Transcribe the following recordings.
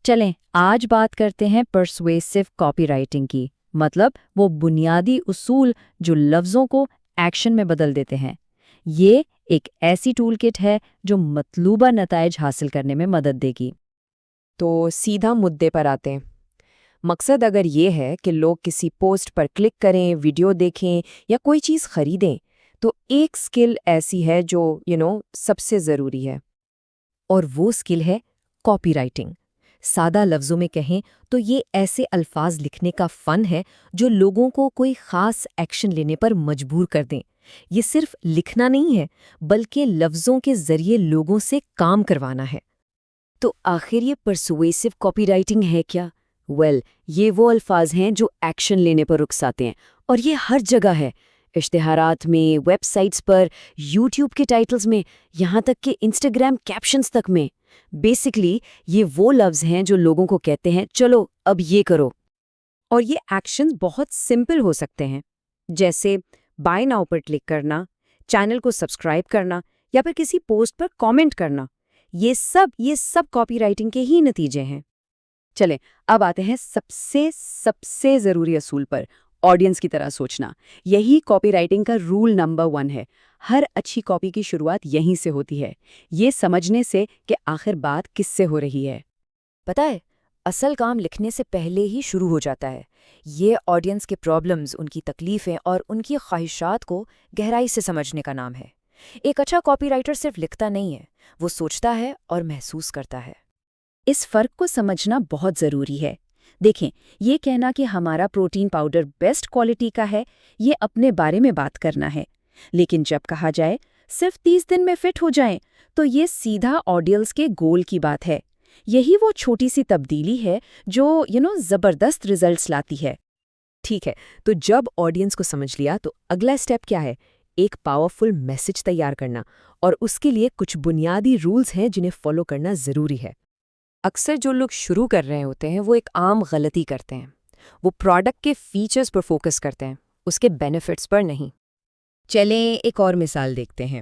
چلیں آج بات کرتے ہیں پرسویسو کاپی رائٹنگ کی، مطلب وہ بنیادی اصول جو لفظوں کو ایکشن میں بدل دیتے ہیں۔ یہ ایک ایسی ٹول کٹ ہے جو مطلوبہ نتائج حاصل کرنے میں مدد دے گی۔ تو سیدھا مدے پر آتے ہیں۔ مقصد اگر یہ ہے کہ لوگ کسی پوسٹ پر کلک کریں، ویڈیو دیکھیں یا کوئی چیز خریدیں، تو ایک سکل ایسی ہے جو سب سے ضروری ہے، اور وہ سکل ہے کاپی رائٹنگ۔ سادہ لفظوں میں کہیں تو یہ ایسے الفاظ لکھنے کا فن ہے جو لوگوں کو کوئی خاص ایکشن لینے پر مجبور کر دیں۔ یہ صرف لکھنا نہیں ہے، بلکہ لفظوں کے ذریعے لوگوں سے کام کروانا ہے۔ تو آخر یہ پرسویسو کاپی رائٹنگ ہے کیا؟ یہ وہ الفاظ ہیں جو ایکشن لینے پر رکساتے ہیں، اور یہ ہر جگہ ہے، اشتہارات میں، ویب سائٹس پر، یوٹیوب کے ٹائٹلز میں، یہاں تک کہ انسٹاگرام کیپشنز تک میں۔ بیسکلی یہ وہ لفظ ہیں جو لوگوں کو کہتے ہیں چلو اب یہ کرو۔ اور یہ ایکشنز بہت سمپل ہو سکتے ہیں، جیسے بائی ناؤ پر کلک کرنا، چینل کو سبسکرائب کرنا یا پھر کسی پوسٹ پر کامنٹ کرنا۔ یہ سب کاپی رائٹنگ کے ہی نتیجے ہیں۔ چلیں اب آتے ہیں سب سے ضروری اصول پر، آڈینس کی طرح سوچنا۔ یہی کاپی رائٹنگ کا رول نمبر 1 ہے۔ ہر اچھی کاپی کی شروعات یہیں سے ہوتی ہے، یہ سمجھنے سے کہ آخر بات کس سے ہو رہی ہے۔ پتہ ہے، اصل کام لکھنے سے پہلے ہی شروع ہو جاتا ہے۔ یہ آڈینس کے پرابلمز، ان کی تکلیفیں اور ان کی خواہشات کو گہرائی سے سمجھنے کا نام ہے۔ ایک اچھا کاپی رائٹر صرف لکھتا نہیں ہے، وہ سوچتا ہے اور محسوس کرتا ہے۔ اس فرق کو سمجھنا بہت ضروری ہے۔ دیکھیں، یہ کہنا کہ ہمارا پروٹین پاؤڈر بیسٹ کوالٹی کا ہے، یہ اپنے بارے میں بات کرنا ہے، لیکن جب کہا جائے صرف 30 دن میں فٹ ہو جائیں تو یہ سیدھا آڈینس کے گول کی بات ہے۔ یہی وہ چھوٹی سی تبدیلی ہے جو زبردست ریزلٹس لاتی ہے۔ ٹھیک ہے، تو جب آڈینس کو سمجھ لیا تو اگلا اسٹیپ کیا ہے؟ ایک پاورفل میسج تیار کرنا، اور اس کے لیے کچھ بنیادی رولز ہیں جنہیں فالو کرنا ضروری ہے۔ اکثر جو لوگ شروع کر رہے ہوتے ہیں وہ ایک عام غلطی کرتے ہیں، وہ پروڈکٹ کے فیچرز پر فوکس کرتے ہیں، اس کے بینیفٹس پر نہیں۔ چلیں ایک اور مثال دیکھتے ہیں۔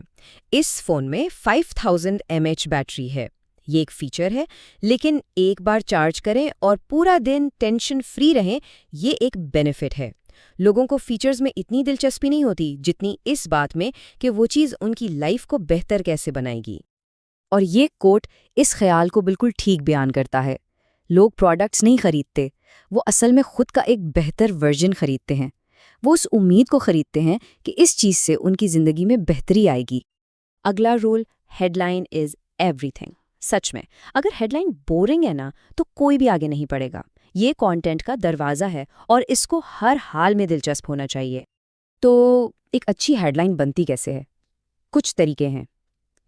اس فون میں 5000 mAh بیٹری ہے، یہ ایک فیچر ہے، لیکن ایک بار چارج کریں اور پورا دن ٹینشن فری رہیں، یہ ایک بینیفٹ ہے۔ لوگوں کو فیچرز میں اتنی دلچسپی نہیں ہوتی جتنی اس بات میں کہ وہ چیز ان کی لائف کو بہتر کیسے بنائے گی۔ اور یہ کوٹ اس خیال کو بالکل ٹھیک بیان کرتا ہے۔ لوگ پروڈکٹس نہیں خریدتے، وہ اصل میں خود کا ایک بہتر ورژن خریدتے ہیں۔ وہ اس امید کو خریدتے ہیں کہ اس چیز سے ان کی زندگی میں بہتری آئے گی۔ اگلا رول، ہیڈ لائن از ایوری تھنگ۔ سچ میں اگر ہیڈ لائن بورنگ ہے نا تو کوئی بھی آگے نہیں پڑے گا۔ یہ کانٹینٹ کا دروازہ ہے اور اس کو ہر حال میں دلچسپ ہونا چاہیے۔ تو ایک اچھی ہیڈ لائن بنتی کیسے ہے؟ کچھ طریقے ہیں۔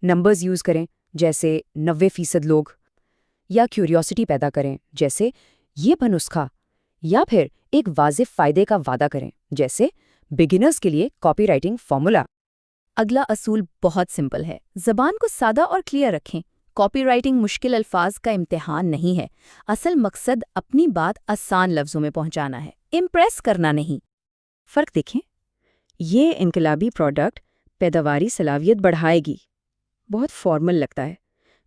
نمبرز یوز کریں، جیسے 90% لوگ، یا کیوریوسٹی پیدا کریں، جیسے یہ بنسخہ، یا پھر ایک واضح فائدے کا وعدہ کریں، جیسے بگنرز کے لیے کاپی رائٹنگ فارمولا۔ اگلا اصول بہت سمپل ہے، زبان کو سادہ اور کلیئر رکھیں۔ کاپی رائٹنگ مشکل الفاظ کا امتحان نہیں ہے، اصل مقصد اپنی بات آسان لفظوں میں پہنچانا ہے، امپریس کرنا نہیں۔ فرق دیکھیں، یہ انقلابی پروڈکٹ پیداواری صلاحیت بڑھائے گی، بہت فارمل لگتا ہے،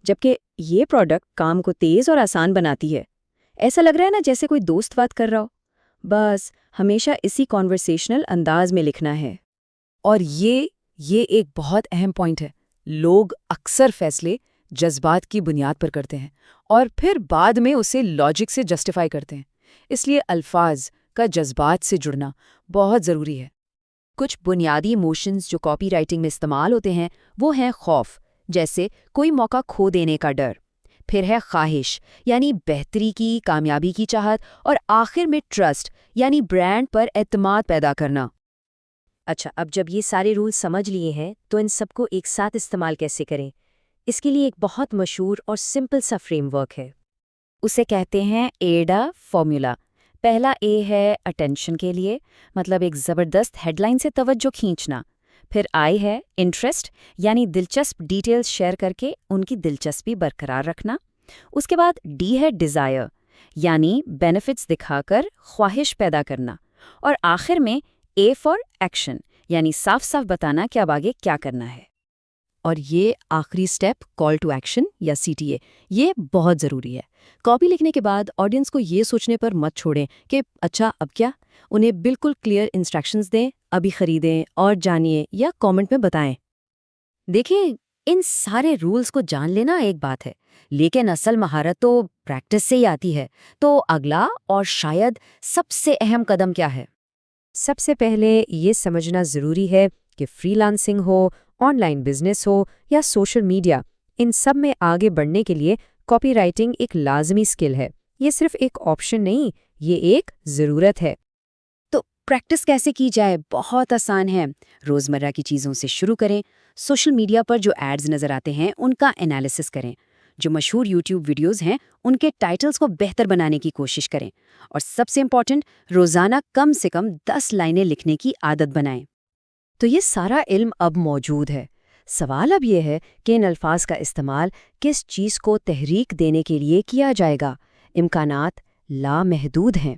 جبکہ یہ پروڈکٹ کام کو تیز اور آسان بناتی ہے۔ ایسا لگ رہا ہے نا جیسے کوئی دوست بات کر رہا ہو۔ بس ہمیشہ اسی کانورسیشنل انداز میں لکھنا ہے۔ اور یہ ایک بہت اہم پوائنٹ ہے، لوگ اکثر فیصلے جذبات کی بنیاد پر کرتے ہیں اور پھر بعد میں اسے لاجک سے جسٹیفائی کرتے ہیں، اس لیے الفاظ کا جذبات سے جڑنا بہت ضروری ہے۔ کچھ بنیادی ایموشنز جو کاپی رائٹنگ میں استعمال ہوتے ہیں وہ ہیں خوف، جیسے کوئی موقع کھو دینے کا ڈر، پھر ہے خواہش یعنی بہتری کی، کامیابی کی چاہت، اور آخر میں ٹرسٹ یعنی برانڈ پر اعتماد پیدا کرنا۔ اچھا، اب جب یہ سارے رول سمجھ لیے ہیں تو ان سب کو ایک ساتھ استعمال کیسے کریں؟ اس کے لیے ایک بہت مشہور اور سمپل سا فریم ورک ہے، اسے کہتے ہیں ایڈا فارمولا۔ پہلا اے ہے اٹینشن کے لیے، مطلب ایک زبردست ہیڈ لائن سے توجہ کھینچنا۔ پھر آئی ہے انٹرسٹ، یعنی دلچسپ ڈیٹیلز شیئر کر کے ان کی دلچسپی برقرار رکھنا۔ اس کے بعد ڈی ہے ڈیزائر، یعنی بینیفٹس دکھا کر خواہش پیدا کرنا۔ اور آخر میں اے فار ایکشن، یعنی صاف صاف بتانا کہ اب آگے کیا کرنا ہے۔ اور یہ آخری سٹیپ کال ٹو ایکشن یا CTA، یہ بہت ضروری ہے۔ کاپی لکھنے کے بعد آڈینس کو یہ سوچنے پر مت چھوڑیں کہ اچھا اب کیا۔ انہیں بالکل کلیئر انسٹرکشنز دیں، ابھی خریدیں اور جانیے یا کامنٹ میں بتائیں۔ دیکھیں، ان سارے رولز کو جان لینا ایک بات ہے، لیکن اصل مہارت تو پریکٹس سے ہی آتی ہے۔ تو اگلا اور شاید سب سے اہم قدم کیا ہے؟ سب سے پہلے یہ سمجھنا ضروری ہے کہ فری لانسنگ ہو، آن لائن بزنس ہو یا سوشل میڈیا، ان سب میں آگے بڑھنے کے لیے کاپی رائٹنگ ایک لازمی سکل ہے۔ یہ صرف ایک آپشن نہیں، یہ ایک ضرورت ہے۔ تو پریکٹس کیسے کی جائے؟ بہت آسان ہے۔ روزمرہ کی چیزوں سے شروع کریں۔ سوشل میڈیا پر جو ایڈز نظر آتے ہیں ان کا انالیسس کریں۔ جو مشہور یوٹیوب ویڈیوز ہیں ان کے ٹائٹلز کو بہتر بنانے کی کوشش کریں، اور سب سے امپورٹنٹ، روزانہ کم سے کم 10 لائنیں لکھنے کی عادت بنائیں۔ تو یہ سارا علم اب موجود ہے۔ سوال اب یہ ہے کہ ان الفاظ کا استعمال کس چیز کو تحریک دینے کے لیے کیا جائے گا۔ امکانات لامحدود ہیں۔